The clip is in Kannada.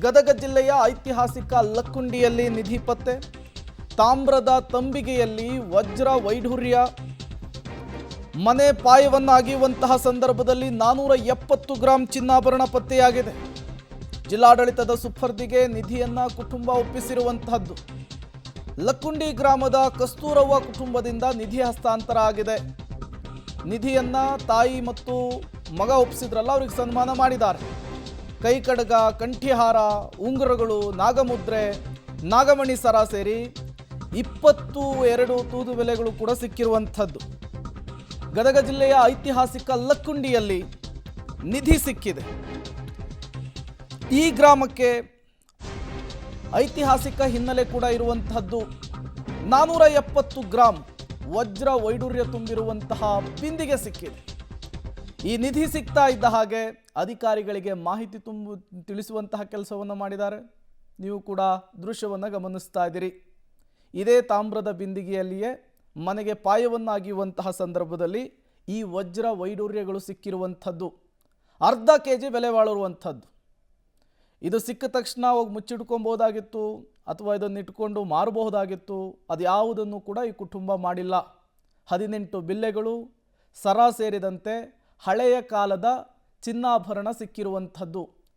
ಗದಗ ಜಿಲ್ಲೆಯ ಐತಿಹಾಸಿಕ ಲಕ್ಕುಂಡಿಯಲ್ಲಿ ನಿಧಿ ಪತ್ತೆ, ತಾಮ್ರದ ತಂಬಿಗೆಯಲ್ಲಿ ವಜ್ರ ವೈಢೂರ್ಯ, ಮನೆ ಪಾಯವನ್ನಾಗಿರುವಂತಹ ಸಂದರ್ಭದಲ್ಲಿ 470 ಗ್ರಾಂ ಚಿನ್ನಾಭರಣ ಪತ್ತೆಯಾಗಿದೆ. ಜಿಲ್ಲಾಡಳಿತದ ಸುಪರ್ದಿಗೆ ನಿಧಿಯನ್ನ ಕುಟುಂಬ ಒಪ್ಪಿಸಿರುವಂತಹದ್ದು. ಲಕ್ಕುಂಡಿ ಗ್ರಾಮದ ಕಸ್ತೂರವ್ವ ಕುಟುಂಬದಿಂದ ನಿಧಿ ಹಸ್ತಾಂತರ ಆಗಿದೆ. ನಿಧಿಯನ್ನ ತಾಯಿ ಮತ್ತು ಮಗ ಒಪ್ಪಿಸಿದ್ರಲ್ಲ, ಅವ್ರಿಗೆ ಸನ್ಮಾನ ಮಾಡಿದ್ದಾರೆ. ಕೈ ಕಡಗ, ಕಂಠಿಹಾರ, ಉಂಗುರಗಳು, ನಾಗಮುದ್ರೆ, ನಾಗಮಣಿ ಸರ ಸೇರಿ 22 ತೂದು ಬೆಲೆಗಳು ಕೂಡ ಸಿಕ್ಕಿರುವಂಥದ್ದು. ಗದಗ ಜಿಲ್ಲೆಯ ಐತಿಹಾಸಿಕ ಲಕ್ಕುಂಡಿಯಲ್ಲಿ ನಿಧಿ ಸಿಕ್ಕಿದೆ. ಈ ಗ್ರಾಮಕ್ಕೆ ಐತಿಹಾಸಿಕ ಹಿನ್ನೆಲೆ ಕೂಡ ಇರುವಂತಹದ್ದು. 470 ಗ್ರಾಂ ವಜ್ರ ವೈಢೂರ್ಯ ತುಂಬಿರುವಂತಹ ಬಿಂದಿಗೆ ಸಿಕ್ಕಿದೆ. ಈ ನಿಧಿ ಸಿಗ್ತಾ ಇದ್ದ ಹಾಗೆ ಅಧಿಕಾರಿಗಳಿಗೆ ಮಾಹಿತಿ ತಿಳಿಸುವಂತಹ ಕೆಲಸವನ್ನು ಮಾಡಿದ್ದಾರೆ. ನೀವು ಕೂಡ ದೃಶ್ಯವನ್ನು ಗಮನಿಸ್ತಾ ಇದ್ದೀರಿ. ಇದೇ ತಾಮ್ರದ ಬಿಂದಿಗೆಯಲ್ಲಿಯೇ ಮನೆಗೆ ಪಾಯವನ್ನಾಗಿರುವಂತಹ ಸಂದರ್ಭದಲ್ಲಿ ಈ ವಜ್ರ ವೈಢೂರ್ಯಗಳು ಸಿಕ್ಕಿರುವಂಥದ್ದು. ಅರ್ಧ kg ಬೆಲೆ ಬಾಳುವಂಥದ್ದು. ಇದು ಸಿಕ್ಕ ತಕ್ಷಣ ಹೋಗಿ ಮುಚ್ಚಿಟ್ಕೊಬೋದಾಗಿತ್ತು, ಅಥವಾ ಇದನ್ನು ಇಟ್ಕೊಂಡು ಮಾರಬಹುದಾಗಿತ್ತು. ಅದು ಯಾವುದನ್ನು ಕೂಡ ಈ ಕುಟುಂಬ ಮಾಡಿಲ್ಲ. 18 ಬಿಲ್ಲೆಗಳು, ಸರ ಸೇರಿದಂತೆ ಹಳೆಯ ಕಾಲದ ಚಿನ್ನಾಭರಣ ಸಿಕ್ಕಿರುವಂಥದ್ದು.